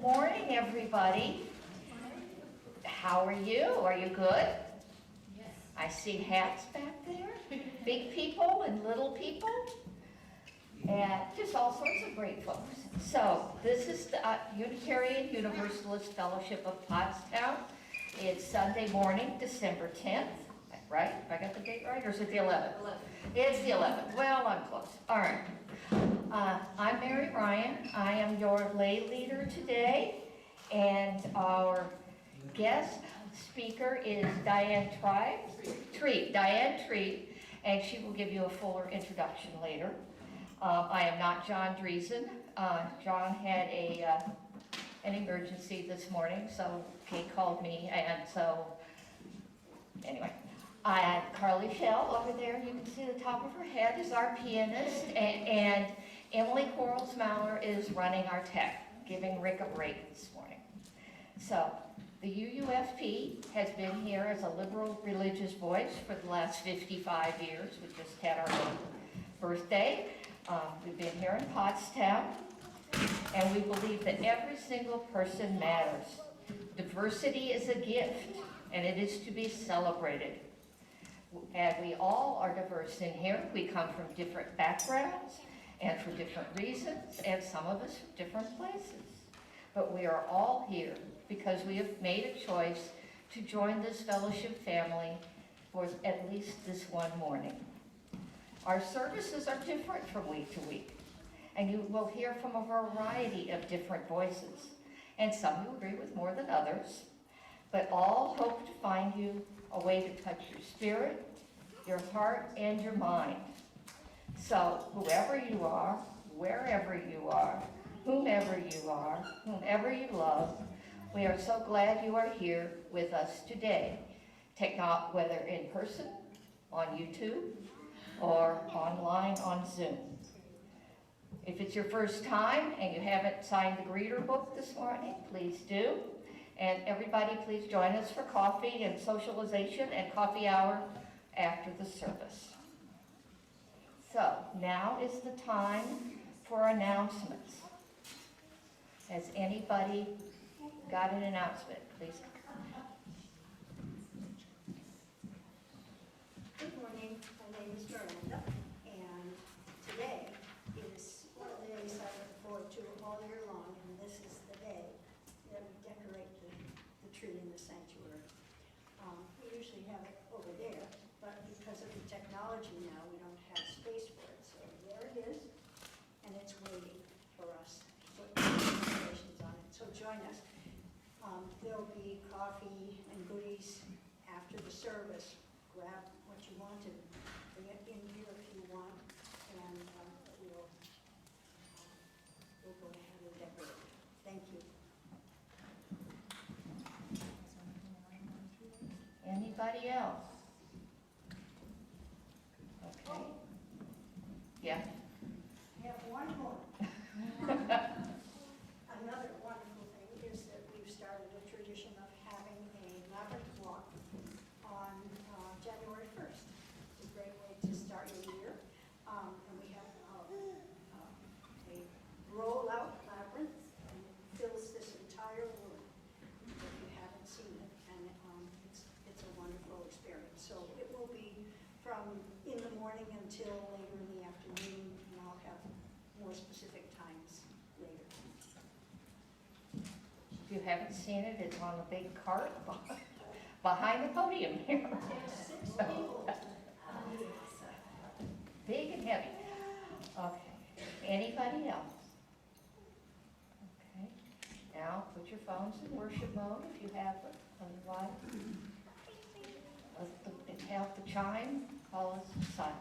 morning, everybody. How are you? Are you good? Yes. I see hats back there, big people and little people, and just all sorts of great folks. So this is the Unitarian Universalist Fellowship of Pottstown. It's Sunday morning, December 10th, right? Have I got the date right, or is it the 11th? 11. It's the 11th. Well, I'm close. All right. I'm Mary Ryan. I am your lay leader today, and our guest speaker is Diane Trieb, and she will give you a fuller introduction later. I am not Jon Dreazen. John had an emergency this morning, so Kate called me, and so anyway. Carly Shell over there, you can see the top of her head, is our pianist, and Emily Quarles-Mallor is running our tech, giving Rick a break this morning. So, the UUFP has been here as a liberal religious voice for the last 55 years. We just had our birthday. We've been here in Pottstown, and we believe that every single person matters. Diversity is a gift, and it is to be celebrated. And we all are diverse in here. We come from different backgrounds and for different reasons, and some of us from different places. But we are all here because we have made a choice to join this fellowship family for at least this one morning. Our services are different from week to week, and you will hear from a variety of different voices, and some you agree with more than others, but all hope to find you a way to touch your spirit, your heart, and your mind. So, whoever you are, wherever you are, whomever you are, whomever you love, we are so glad you are here with us today. Whether in person, on YouTube, or online on Zoom. If it's your first time and you haven't signed the greeter book this morning, please do. And everybody, please join us for coffee and socialization and coffee hour after the service. So, now is the time for announcements. Has anybody got an announcement? Please. Good morning. My name is Miranda, and today is one of the days I look forward to all year long, and this is the day that we decorate the tree in the sanctuary. We usually have it over there, but because of the technology now, we don't have space for it. So there it is, and it's waiting for us to put decorations on it. So join us. There'll be coffee and goodies after the service. Grab what you want and bring it in here if you want, and we'll go ahead and decorate. Thank you. Anybody else? Okay. Yeah. I have one more. Another wonderful thing is that we've started a tradition of having a labyrinth walk on January 1st. It's a great way to start your year. And we have a roll-out labyrinth, and it fills this entire room if you haven't seen it. And it's a wonderful experience. So it will be from in the morning until later in the afternoon, and I'll have more specific times later. If you haven't seen it, it's on a big cart behind the podium here. Big and heavy. Okay. Anybody else? Okay. Now put your phones in worship mode if you have it. Otherwise, have the chime call us silent.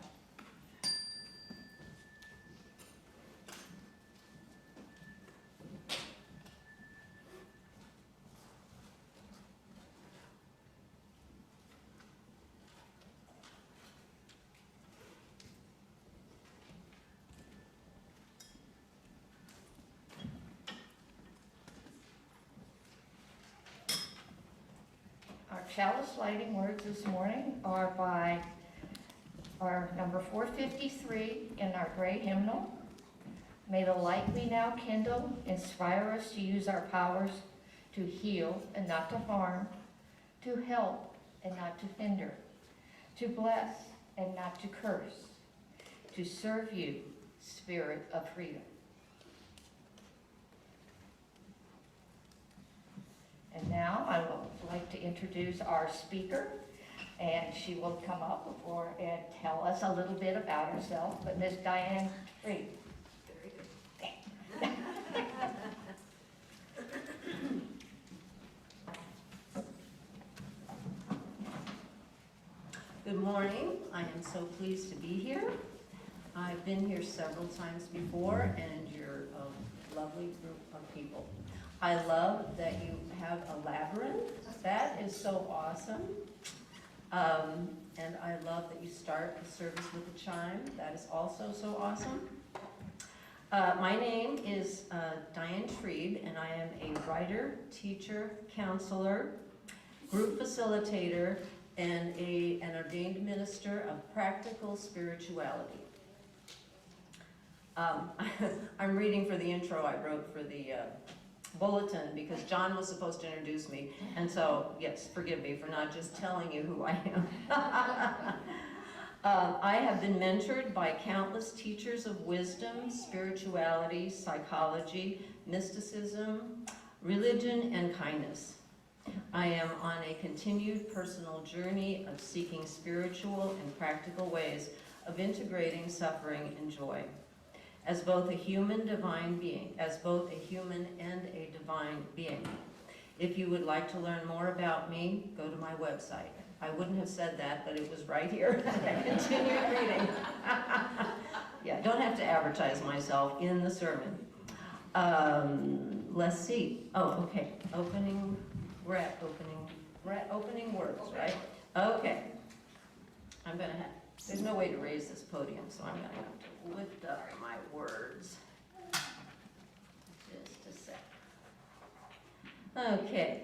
Our chalice lighting words this morning are by our number 453 in our gray hymnal. May the light we now kindle inspire us to use our powers to heal and not to harm, to help and not to hinder, to bless and not to curse, to serve you, Spirit of freedom. And now I would like to introduce our speaker, and she will come up before and tell us a little bit about herself. But Miss Diane Trieb. Very good. Good morning. I am so pleased to be here. I've been here several times before, and you're a lovely group of people. I love that you have a labyrinth. That is so awesome. And I love that you start the service with a chime. That is also so awesome. My name is Diane Trieb, and I am a writer, teacher, counselor, group facilitator, and an ordained minister of practical spirituality. I'm reading for the intro I wrote for the bulletin because John was supposed to introduce me, and so, yes, forgive me for not just telling you who I am. I have been mentored by countless teachers of wisdom, spirituality, psychology, mysticism, religion, and kindness. I am on a continued personal journey of seeking spiritual and practical ways of integrating suffering and joy. As both a human and a divine being. If you would like to learn more about me, go to my website. I wouldn't have said that, but it was right here. I continued reading. Yeah, don't have to advertise myself in the sermon. Let's see. Oh, okay. We're at opening words, right? Okay. There's no way to raise this podium, so I'm gonna have to lift up my words. Just a sec. Okay.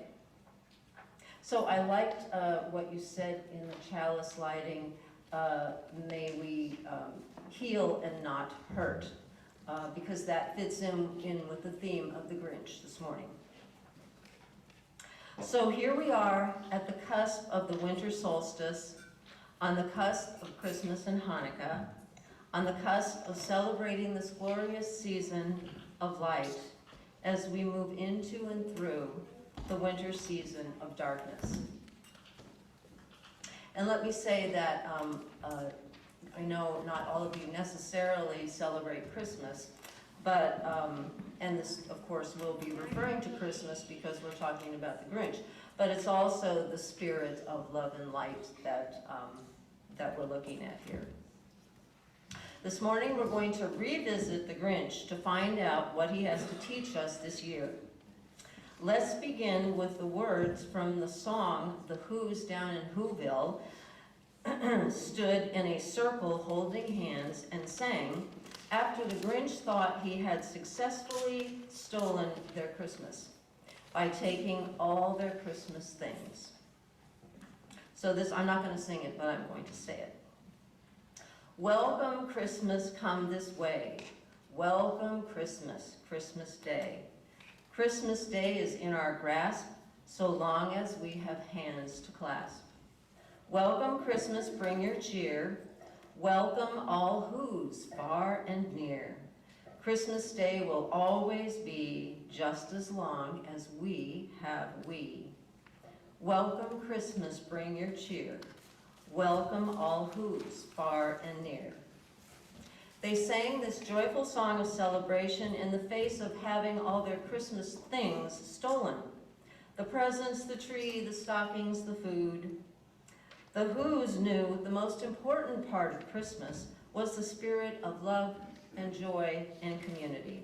So I liked what you said in the chalice lighting, may we heal and not hurt, because that fits in with the theme of the Grinch this morning. So here we are at the cusp of the winter solstice, on the cusp of Christmas and Hanukkah, on the cusp of celebrating this glorious season of light as we move into and through the winter season of darkness. And let me say that I know not all of you necessarily celebrate Christmas, but, and this of course will be referring to Christmas because we're talking about the Grinch, but it's also the spirit of love and light that we're looking at here. This morning we're going to revisit the Grinch to find out what he has to teach us this year. Let's begin with the words from the song The Who's down in Whoville stood in a circle holding hands and sang after the Grinch thought he had successfully stolen their Christmas by taking all their Christmas things. So this, I'm not going to sing it, but I'm going to say it. Welcome Christmas, come this way. Welcome Christmas, Christmas Day. Christmas Day is in our grasp, so long as we have hands to clasp. Welcome Christmas, bring your cheer. Welcome all who's far and near. Christmas Day will always be just as long as we have we. Welcome Christmas, bring your cheer. Welcome all who's far and near. They sang this joyful song of celebration in the face of having all their Christmas things stolen. The presents, the tree, the stockings, the food. The Who's knew the most important part of Christmas was the spirit of love and joy and community.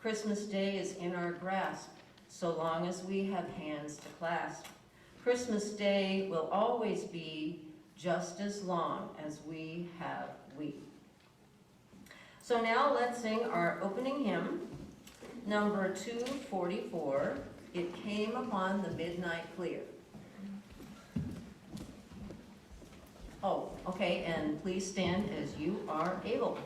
Christmas Day is in our grasp, so long as we have hands to clasp. Christmas Day will always be just as long as we have we. So now let's sing our opening hymn, number 244, It Came Upon the Midnight Clear. Oh, okay, and please stand as you are able.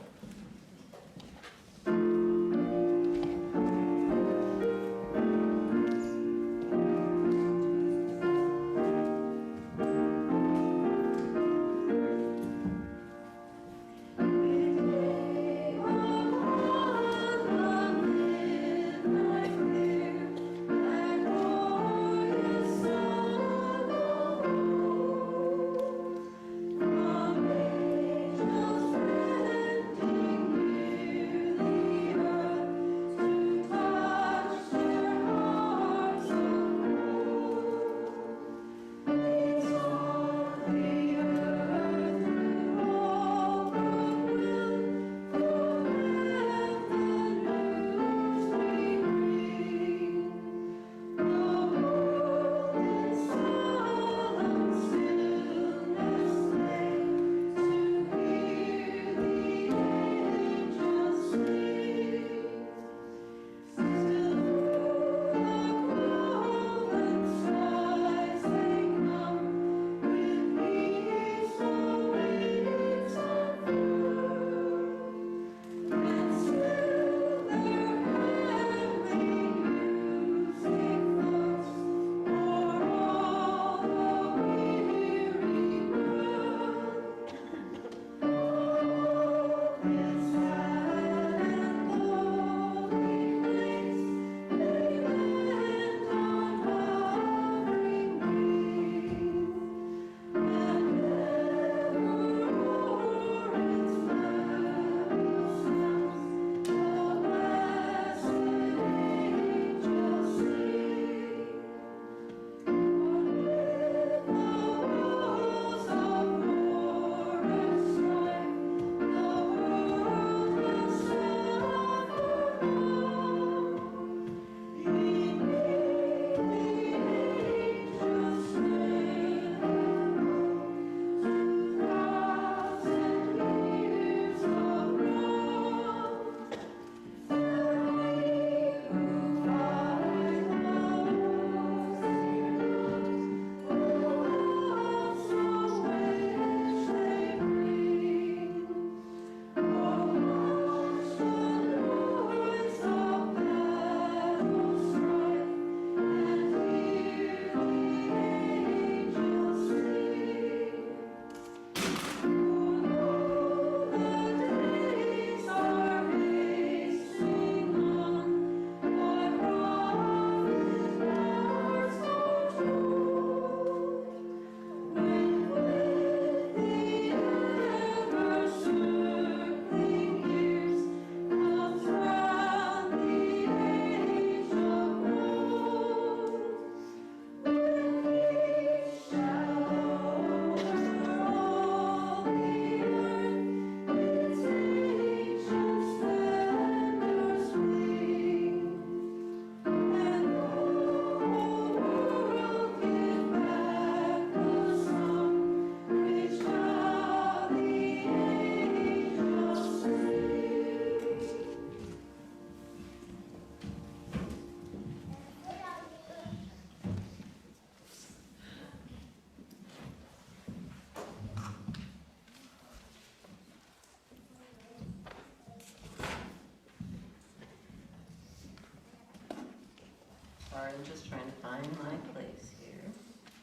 Sorry, I'm just trying to find my place here.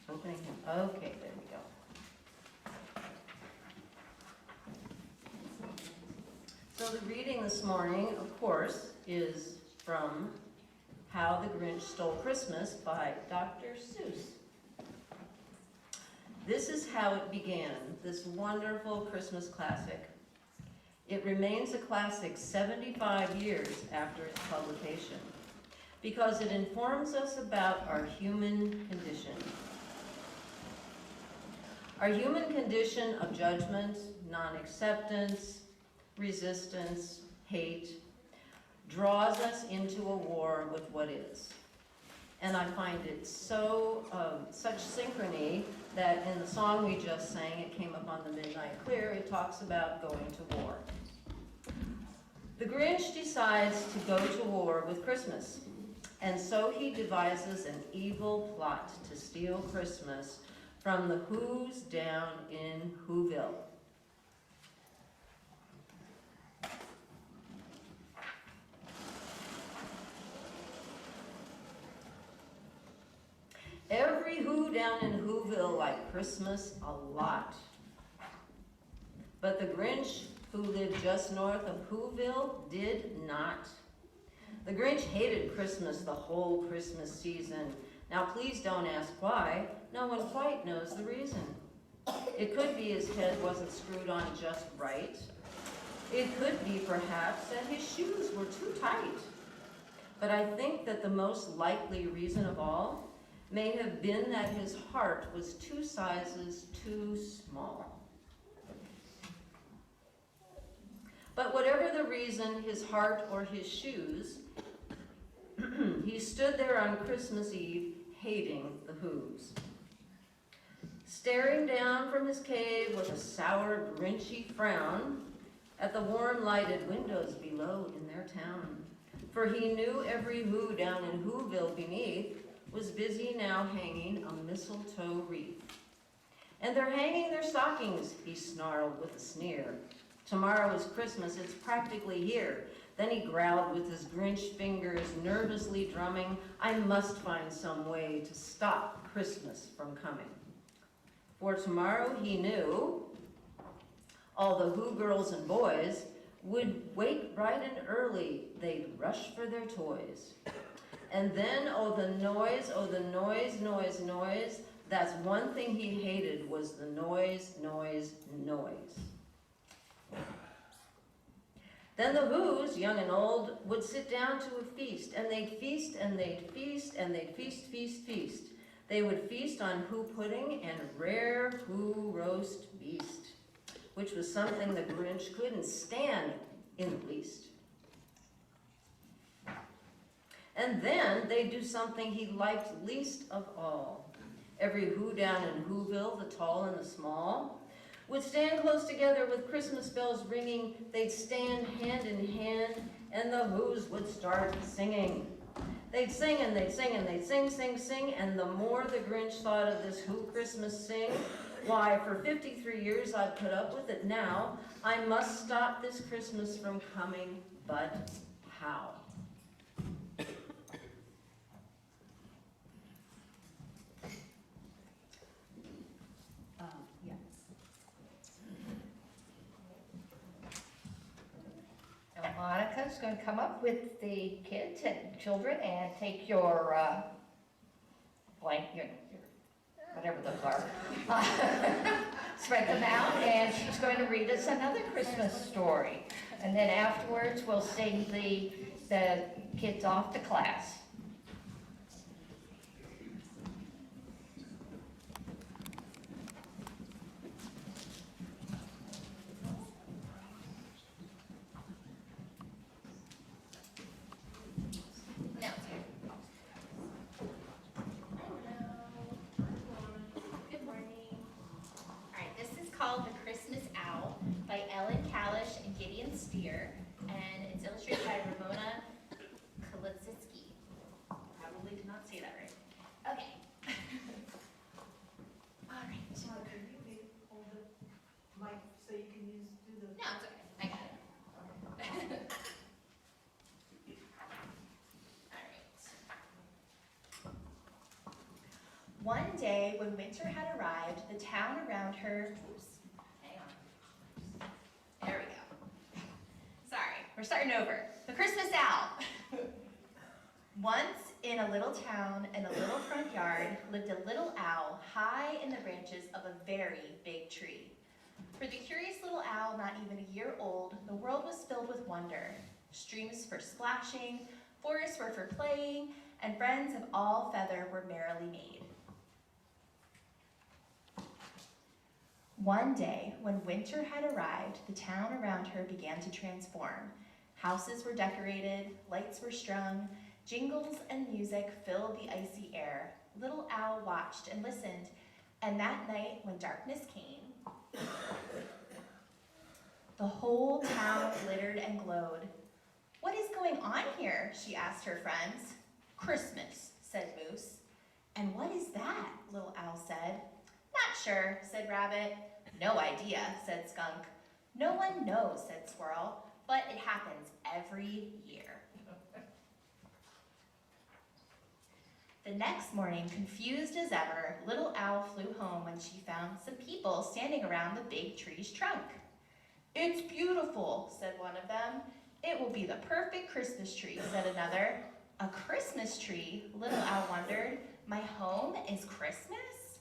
Opening him. Okay, there we go. So the reading this morning, of course, is from How the Grinch Stole Christmas by Dr. Seuss. This is how it began, this wonderful Christmas classic. It remains a classic 75 years after its publication, because it informs us about our human condition. Our human condition of judgment, non-acceptance, resistance, hate, draws us into a war with what is. And I find it so, such synchrony that in the song we just sang, it came up on the Midnight Clear, it talks about going to war. The Grinch decides to go to war with Christmas, and so he devises an evil plot to steal Christmas from the Who's down in Whoville. Every Who down in Whoville liked Christmas a lot. But the Grinch, who lived just north of Whoville, did not. The Grinch hated Christmas the whole Christmas season. Now please don't ask why. No one quite knows the reason. It could be his head wasn't screwed on just right. It could be perhaps that his shoes were too tight. But I think that the most likely reason of all may have been that his heart was 2 sizes too small. But whatever the reason, his heart or his shoes, he stood there on Christmas Eve hating the Whos. Staring down from his cave with a sour, Grinchy frown at the warm lighted windows below in their town. For he knew every Who down in Whoville beneath was busy now hanging a mistletoe wreath. And they're hanging their stockings, he snarled with a sneer. Tomorrow is Christmas, it's practically here. Then he growled with his Grinch fingers nervously drumming, I must find some way to stop Christmas from coming. For tomorrow, he knew, all the Who girls and boys would wake bright and early, they'd rush for their toys. And then, oh the noise, noise, noise, that's one thing he hated was the noise, noise, noise. Then the Whos, young and old, would sit down to a feast, and they'd feast, and they'd feast, and they'd feast, feast, feast. They would feast on Who pudding and rare Who roast beast, which was something the Grinch couldn't stand in the least. And then they'd do something he liked least of all. Every Who down in Whoville, the tall and the small, would stand close together with Christmas bells ringing. They'd stand hand in hand, and the Whos would start singing. They'd sing and they'd sing and they'd sing, sing, sing, and the more the Grinch thought of this Who Christmas sing, why, for 53 years I've put up with it now. I must stop this Christmas from coming, but how? Yeah. Now Monica's going to come up with the kids and children and take your blanket, whatever those are. Spread them out, and she's going to read us another Christmas story. And then afterwards, we'll sing the kids off to class. Called The Christmas Owl by Ellen Kalish and Gideon Steer, and it's illustrated by Ramona Kalitzitsky. Probably did not say that right. Okay. All right. Can you hold the mic so you can do the... No, it's okay. I got it. All right. One day when winter had arrived, the town around her... Hang on. There we go. Sorry, we're starting over. The Christmas Owl. Once in a little town in a little front yard lived a little owl high in the branches of a very big tree. For the curious little owl, not even a year old, the world was filled with wonder. Streams for splashing, forests were for playing, and friends of all feather were merrily made. One day, when winter had arrived, the town around her began to transform. Houses were decorated, lights were strung, jingles and music filled the icy air. Little Owl watched and listened, and that night, when darkness came, the whole town glittered and glowed. "What is going on here?" she asked her friends. "Christmas," said Moose. "And what is that?" Little Owl said. "Not sure," said Rabbit. "No idea," said Skunk. "No one knows," said Squirrel, "but it happens every year." The next morning, confused as ever, little Owl flew home when she found some people standing around the big tree's trunk. "It's beautiful," said one of them. "It will be the perfect Christmas tree," said another. "A Christmas tree?" Little Owl wondered. "My home is Christmas?"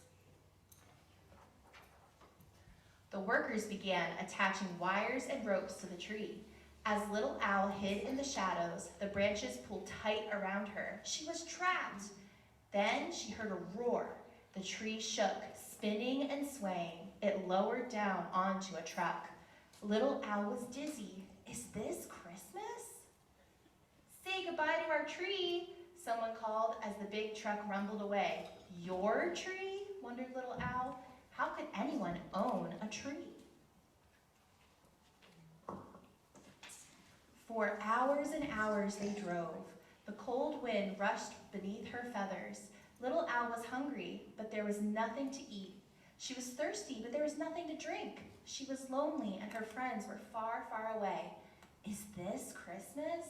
The workers began attaching wires and ropes to the tree. As Little Owl hid in the shadows, the branches pulled tight around her. She was trapped. Then she heard a roar. The tree shook, spinning and swaying. It lowered down onto a truck. Little Owl was dizzy. "Is this Christmas?" "Say goodbye to our tree," someone called as the big truck rumbled away. "Your tree?" wondered Little Owl. How could anyone own a tree? For hours and hours they drove. The cold wind rushed beneath her feathers. Little Owl was hungry, but there was nothing to eat. She was thirsty, but there was nothing to drink. She was lonely, and her friends were far, far away. Is this Christmas?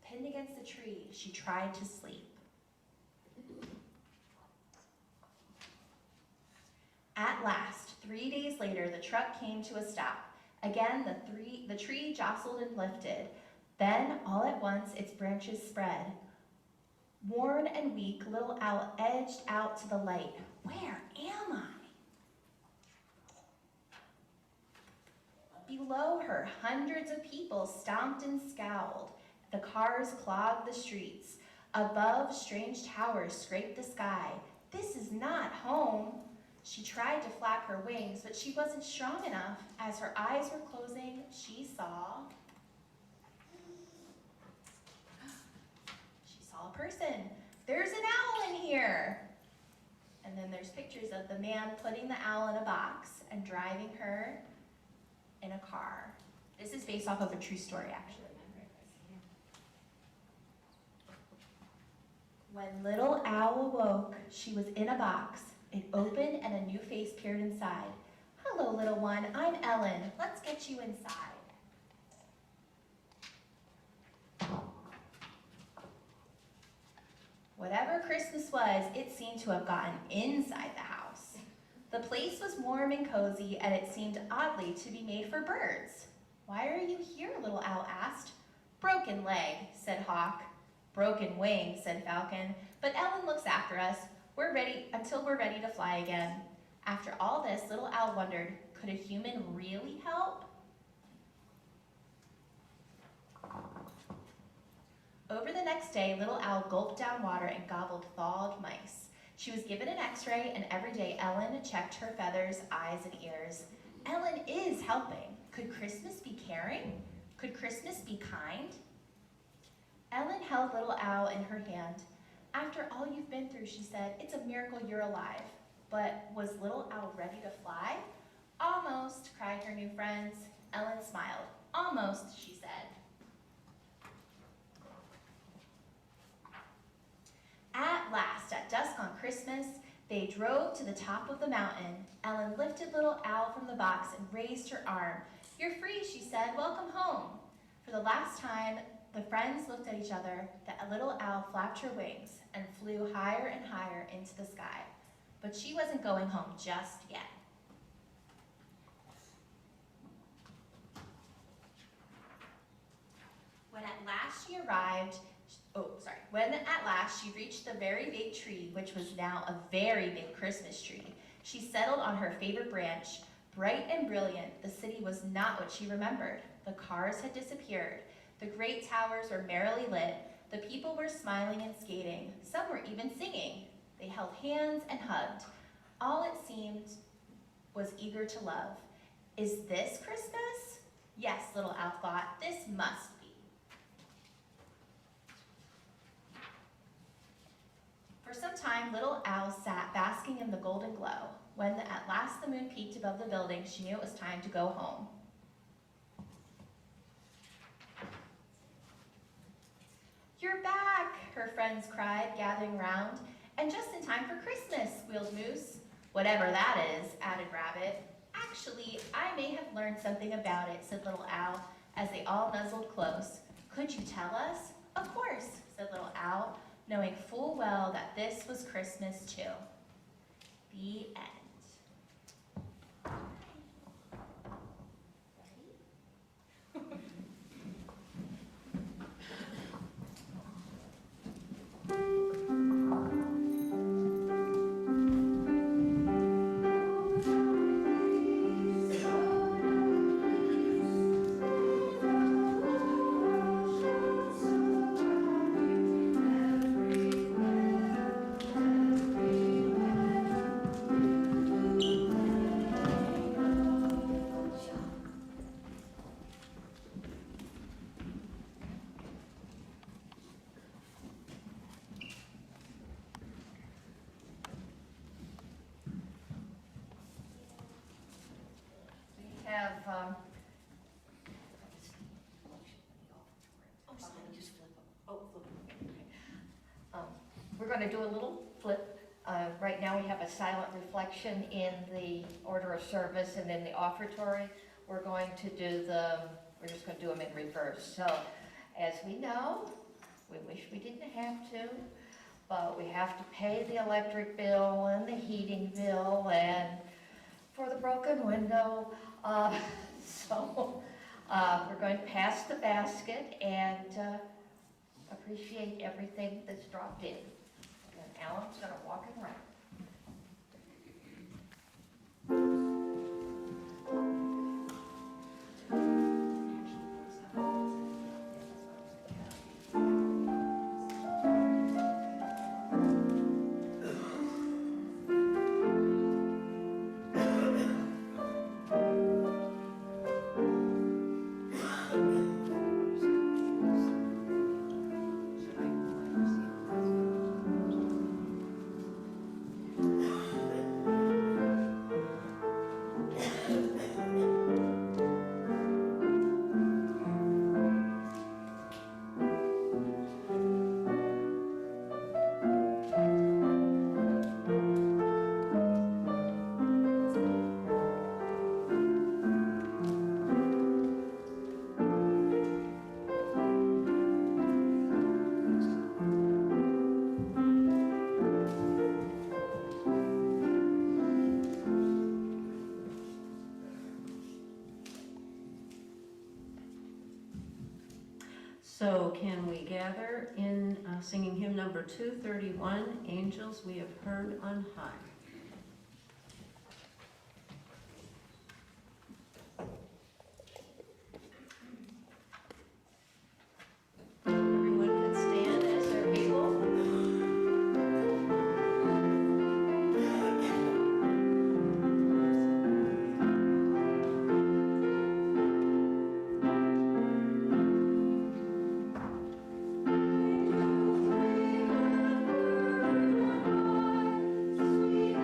Pinned against the tree, she tried to sleep. At last, 3 days later, the truck came to a stop. Again, the tree jostled and lifted. Then, all at once, its branches spread. Worn and weak, Little Owl edged out to the light. Where am I? Below her, hundreds of people stomped and scowled. The cars clogged the streets. Above, strange towers scraped the sky. This is not home. She tried to flap her wings, but she wasn't strong enough. As her eyes were closing, she saw a person. "There's an owl in here." And then there's pictures of the man putting the owl in a box and driving her in a car. This is based off of a true story, actually. When Little Owl awoke, she was in a box. It opened and a new face peered inside. "Hello, little one, I'm Ellen. Let's get you inside." Whatever Christmas was, it seemed to have gotten inside the house. The place was warm and cozy, and it seemed oddly to be made for birds. "Why are you here?" Little Owl asked. "Broken leg," said Hawk. "Broken wing," said Falcon. "But Ellen looks after us. We're ready until we're ready to fly again." After all this, Little Owl wondered, could a human really help? Over the next day, Little Owl gulped down water and gobbled thawed mice. She was given an x-ray, and every day Ellen checked her feathers, eyes, and ears. Ellen is helping. Could Christmas be caring? Could Christmas be kind? Ellen held Little Owl in her hand. "After all you've been through," she said, "it's a miracle you're alive." But was Little Owl ready to fly? "Almost," cried her new friends. Ellen smiled. "Almost," she said. At last, at dusk on Christmas, they drove to the top of the mountain. Ellen lifted Little Owl from the box and raised her arm. "You're free," she said. "Welcome home." For the last time, the friends looked at each other. The little owl flapped her wings and flew higher and higher into the sky. But she wasn't going home just yet. When at last she reached the very big tree, which was now a very big Christmas tree, she settled on her favorite branch. Bright and brilliant, the city was not what she remembered. The cars had disappeared. The great towers were merrily lit. The people were smiling and skating. Some were even singing. They held hands and hugged. All it seemed was eager to love. Is this Christmas? Yes, Little Owl thought, this must be. For some time, Little Owl sat basking in the golden glow. When at last the moon peeked above the building, she knew it was time to go home. "You're back," her friends cried, gathering round. "And just in time for Christmas," squealed Moose. "Whatever that is," added Rabbit. "Actually, I may have learned something about it," said Little Owl, as they all nuzzled close. "Could you tell us?" "Of course," said Little Owl. knowing full well that this was Christmas too. The end. We have, Oh, sorry. just flip them. Oh, flip them. Okay. We're going to do a little flip. Right now, we have a silent reflection in the order of service, and in the offertory, we're going to do we're just going to do them in reverse. So, as we know, we wish we didn't have to, but we have to pay the electric bill and the heating bill and for the broken window. So we're going to pass the basket and appreciate everything that's dropped in. And Alan's going to walk it around. So can we gather in singing hymn number 231, Angels We Have Heard on High. Everyone can stand as they're able. Sweet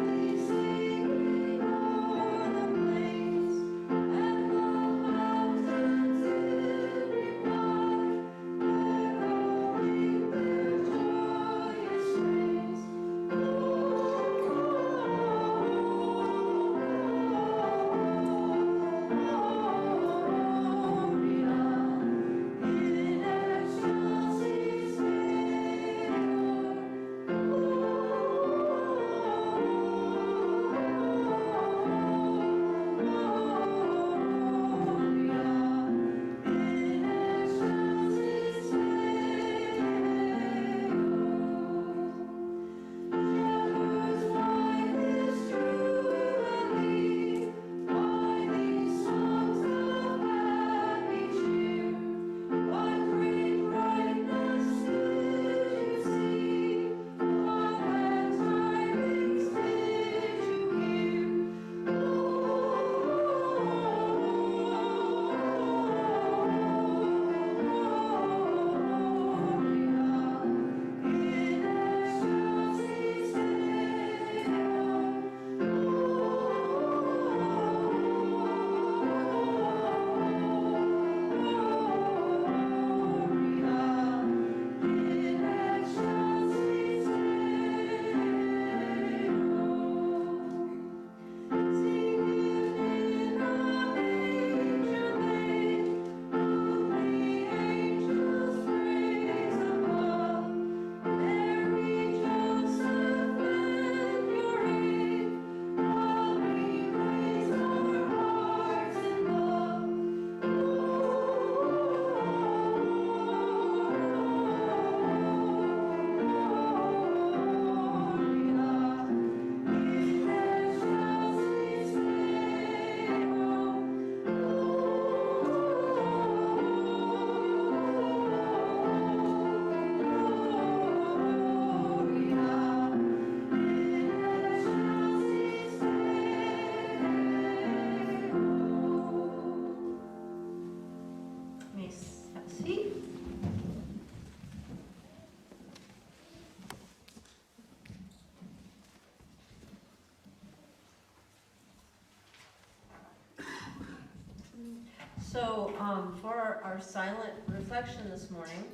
So, for our silent reflection this morning,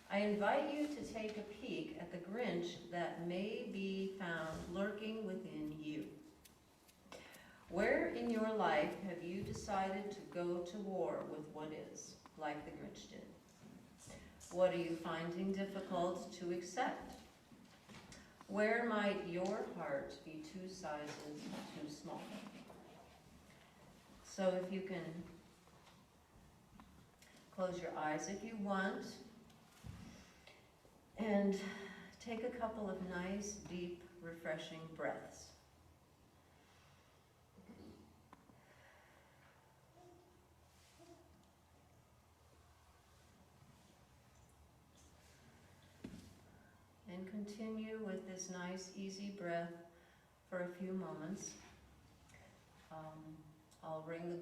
I invite you to take a peek at the Grinch that may be found lurking within you. Where in your life have you decided to go to war with what is, like the Grinch did? What are you finding difficult to accept? Where might your heart be 2 sizes too small? So if you can close your eyes if you want, and take a couple of nice, deep, refreshing breaths. And continue with this nice, easy breath for a few moments. I'll ring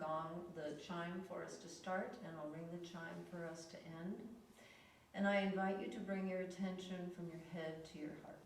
the chime for us to start, and I'll ring the chime for us to end. And I invite you to bring your attention from your head to your heart.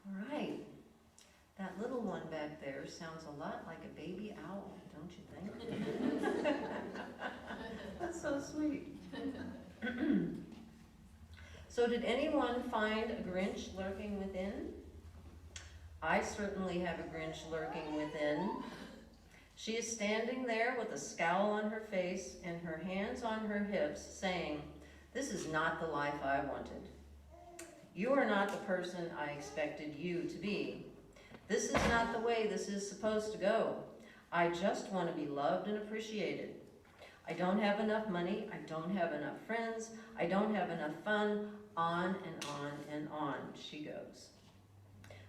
All right. That little one back there sounds a lot like a baby owl, don't you think? That's so sweet. So did anyone find a Grinch lurking within? I certainly have a Grinch lurking within. She is standing there with a scowl on her face and her hands on her hips, saying, "This is not the life I wanted. You are not the person I expected you to be. This is not the way this is supposed to go. I just want to be loved and appreciated. I don't have enough money. I don't have enough friends. I don't have enough fun." On and on and on she goes.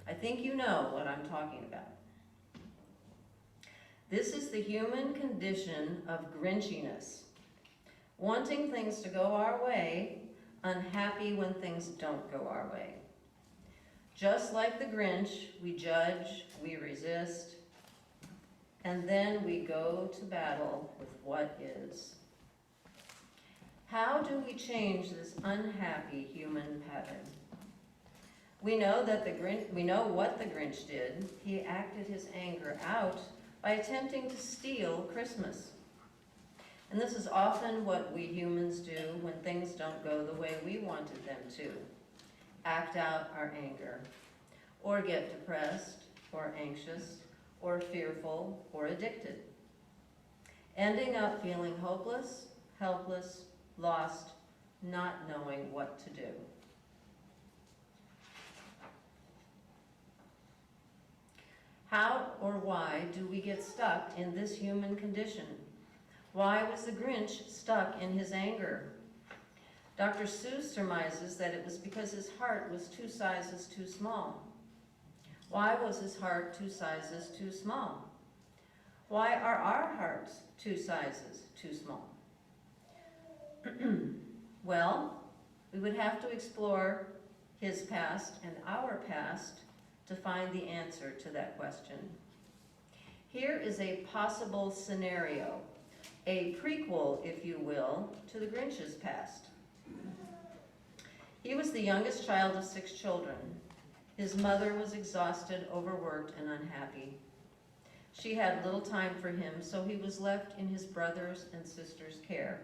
I think you know what I'm talking about. This is the human condition of Grinchiness. Wanting things to go our way, unhappy when things don't go our way. Just like the Grinch, we judge, we resist, and then we go to battle with what is. How do we change this unhappy human pattern? We know what the Grinch did. He acted his anger out by attempting to steal Christmas. And this is often what we humans do when things don't go the way we wanted them to. Act out our anger, or get depressed, or anxious, or fearful, or addicted. Ending up feeling hopeless, helpless, lost, not knowing what to do. How or why do we get stuck in this human condition? Why was the Grinch stuck in his anger? Dr. Seuss surmises that it was because his heart was 2 sizes too small. Why was his heart 2 sizes too small? Why are our hearts 2 sizes too small? Well, we would have to explore his past and our past to find the answer to that question. Here is a possible scenario, a prequel, if you will, to the Grinch's past. He was the youngest child of 6 children. His mother was exhausted, overworked, and unhappy. She had little time for him, so he was left in his brothers' and sisters' care.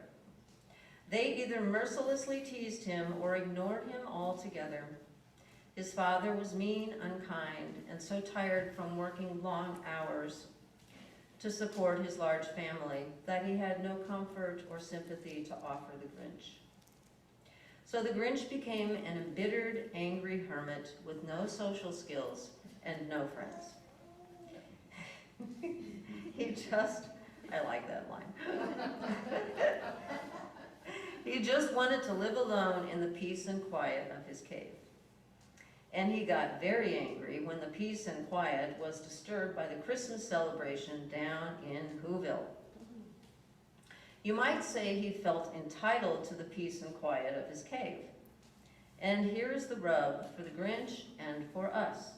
They either mercilessly teased him or ignored him altogether. His father was mean, unkind, and so tired from working long hours to support his large family that he had no comfort or sympathy to offer the Grinch. So the Grinch became an embittered, angry hermit with no social skills and no friends. I like that line. He just wanted to live alone in the peace and quiet of his cave. And he got very angry when the peace and quiet was disturbed by the Christmas celebration down in Whoville. You might say he felt entitled to the peace and quiet of his cave. And here is the rub for the Grinch and for us.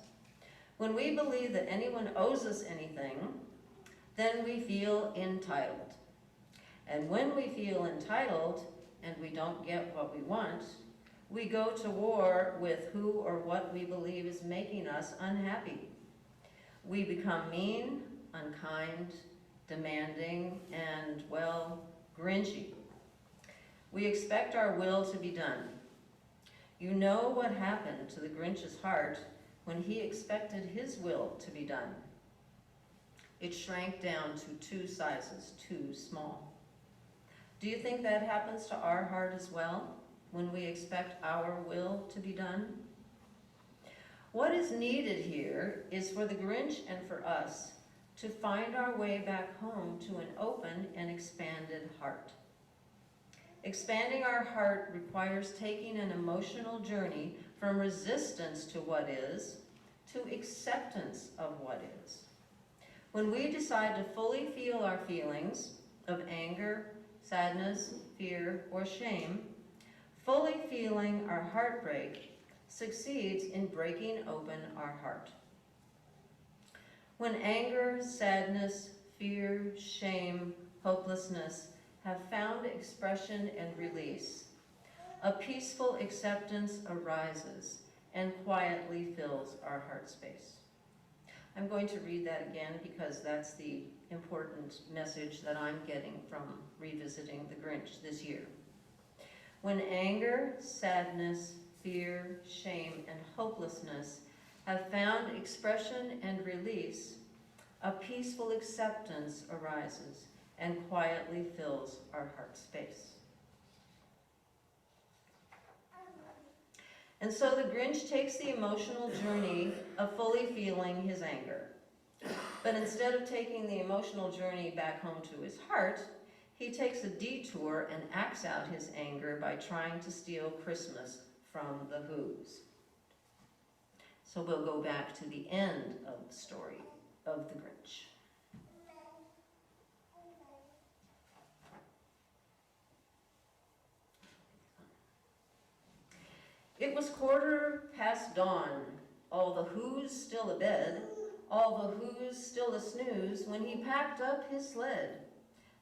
When we believe that anyone owes us anything, then we feel entitled. And when we feel entitled and we don't get what we want, we go to war with who or what we believe is making us unhappy. We become mean, unkind, demanding, and, well, Grinchy. We expect our will to be done. You know what happened to the Grinch's heart when he expected his will to be done. It shrank down to 2 sizes too small. Do you think that happens to our heart as well, when we expect our will to be done? What is needed here is for the Grinch and for us to find our way back home to an open and expanded heart. Expanding our heart requires taking an emotional journey from resistance to what is to acceptance of what is. When we decide to fully feel our feelings of anger, sadness, fear, or shame, fully feeling our heartbreak succeeds in breaking open our heart. When anger, sadness, fear, shame, hopelessness have found expression and release, a peaceful acceptance arises and quietly fills our heart space. I'm going to read that again because that's the important message that I'm getting from revisiting the Grinch this year. When anger, sadness, fear, shame, and hopelessness have found expression and release, a peaceful acceptance arises and quietly fills our heart space. And so the Grinch takes the emotional journey of fully feeling his anger. But instead of taking the emotional journey back home to his heart, he takes a detour and acts out his anger by trying to steal Christmas from the Whos. So we'll go back to the end of the story of the Grinch. It was 15:15 dawn, all the Whos still abed, all the Whos still a snooze, when he packed up his sled.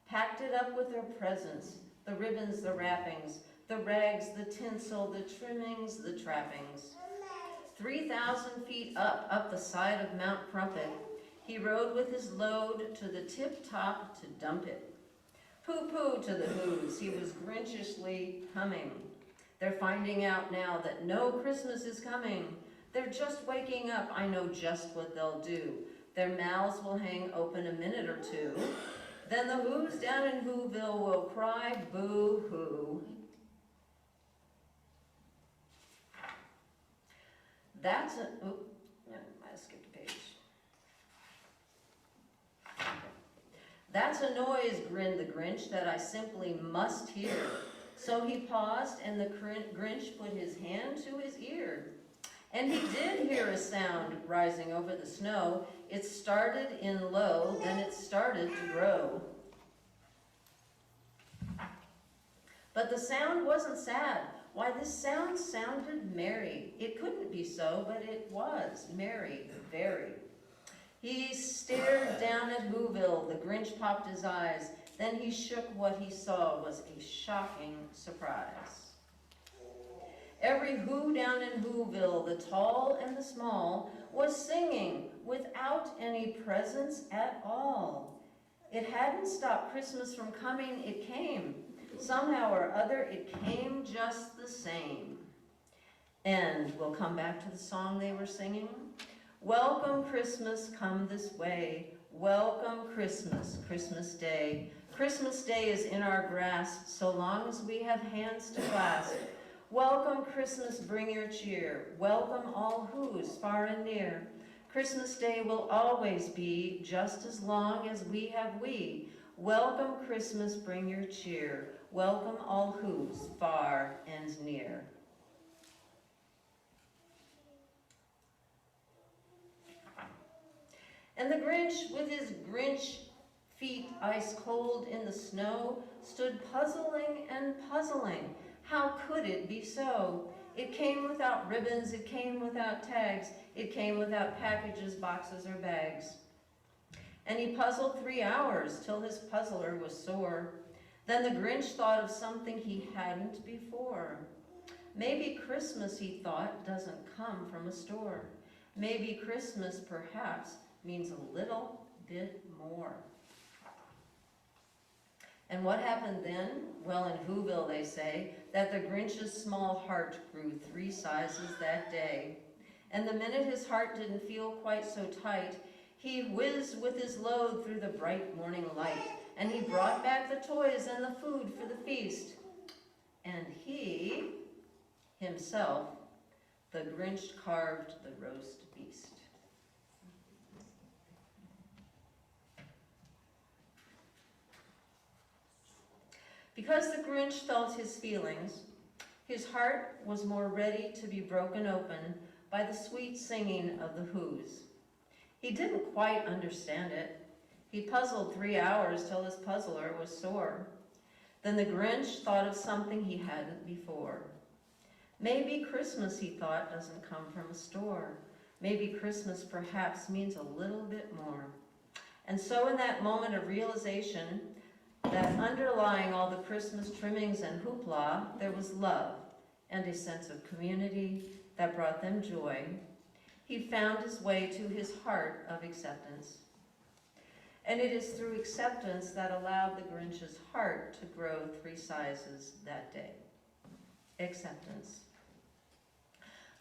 Packed it up with their presents, the ribbons, the wrappings, the rags, the tinsel, the trimmings, the trappings. 3,000 feet up the side of Mount Crumpet, he rode with his load to the tip-top to dump it. Pooh-pooh to the Whos, he was Grinchishly humming. They're finding out now that no Christmas is coming. They're just waking up, I know just what they'll do. Their mouths will hang open a minute or two. Then the Whos down in Whoville will cry boo-hoo. I might have skipped a page. That's a noise, grinned the Grinch, that I simply must hear. So he paused, and the Grinch put his hand to his ear. And he did hear a sound rising over the snow. It started in low, then it started to grow. But the sound wasn't sad. Why, this sound sounded merry. It couldn't be so, but it was merry, very. He stared down at Whoville. The Grinch popped his eyes. Then he shook. What he saw was a shocking surprise. Every Who down in Whoville, the tall and the small, was singing without any presents at all. It hadn't stopped Christmas from coming. It came. Somehow or other, it came just the same. And we'll come back to the song they were singing. Welcome Christmas, come this way. Welcome Christmas, Christmas Day. Christmas Day is in our grasp, so long as we have hands to clasp. Welcome Christmas, bring your cheer. Welcome all who's far and near. Christmas Day will always be just as long as we have we. Welcome Christmas, bring your cheer. Welcome all who's far and near. And the Grinch, with his Grinch feet ice cold in the snow, stood puzzling and puzzling. How could it be so? It came without ribbons, it came without tags, it came without packages, boxes, or bags. And he puzzled 3 hours till his puzzler was sore. Then the Grinch thought of something he hadn't before. Maybe Christmas, he thought, doesn't come from a store. Maybe Christmas, perhaps, means a little bit more. And what happened then? Well, in Whoville they say that the Grinch's small heart grew 3 sizes that day. And the minute his heart didn't feel quite so tight, he whizzed with his load through the bright morning light, and he brought back the toys and the food for the feast. And he, himself, the Grinch, carved the roast beast. Because the Grinch felt his feelings, his heart was more ready to be broken open by the sweet singing of the Who's. He didn't quite understand it. He puzzled 3 hours till his puzzler was sore. Then the Grinch thought of something he hadn't before. Maybe Christmas, he thought, doesn't come from a store. Maybe Christmas perhaps means a little bit more. And so in that moment of realization, that underlying all the Christmas trimmings and hoopla, there was love and a sense of community that brought them joy. He found his way to his heart of acceptance. And it is through acceptance that allowed the Grinch's heart to grow 3 sizes that day. Acceptance.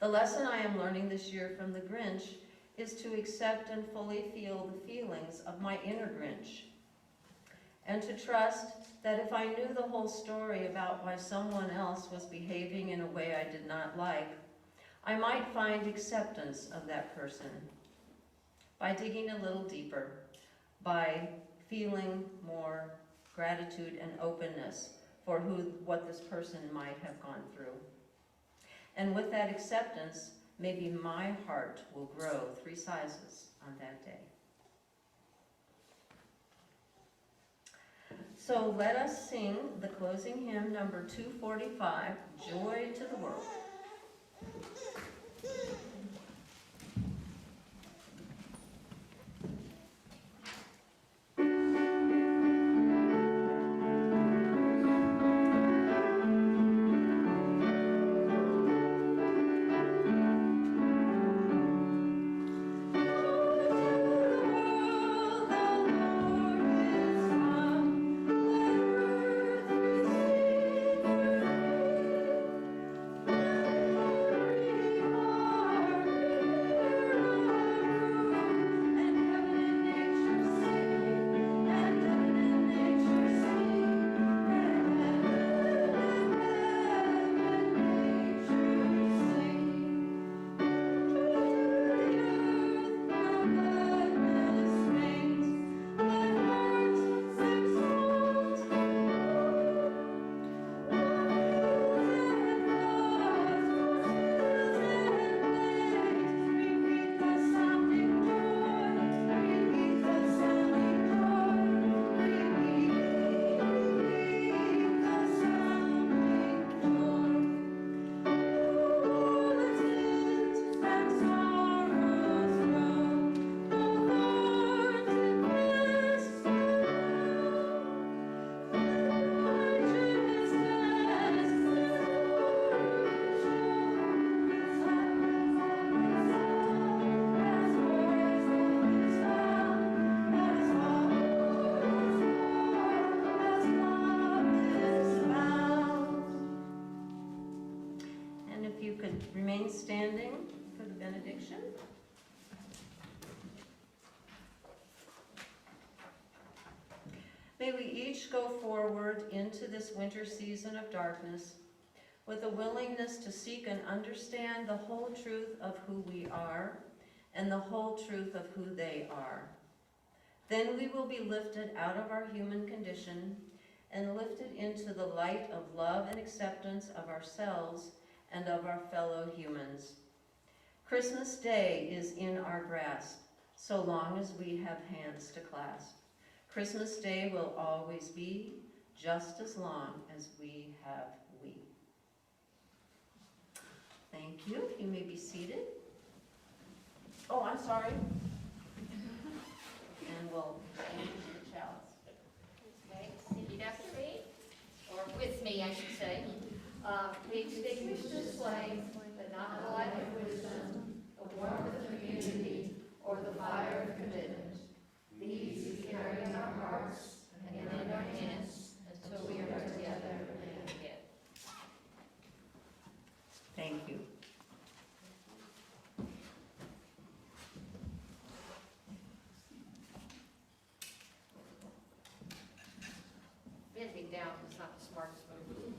The lesson I am learning this year from the Grinch is to accept and fully feel the feelings of my inner Grinch, and to trust that if I knew the whole story about why someone else was behaving in a way I did not like, I might find acceptance of that person by digging a little deeper, by feeling more gratitude and openness for what this person might have gone through. And with that acceptance, maybe my heart will grow 3 sizes on that day. So let us sing the closing hymn, number 245, Joy to the World. standing for the benediction. May we each go forward into this winter season of darkness with a willingness to seek and understand the whole truth of who we are and the whole truth of who they are. Then we will be lifted out of our human condition and lifted into the light of love and acceptance of ourselves and of our fellow humans. Christmas Day is in our grasp, so long as we have hands to clasp. Christmas Day will always be, just as long as we have we. Thank you. You may be seated. Oh, I'm sorry. And we'll hand you the chalice. Okay, repeat after me, or with me, I should say. We extinguish this flame, but not the light of wisdom, the warmth of community, or the fire of commitment. These we carry in our hearts and in our hands until we are together again. Thank you. Bending down is not the smartest move.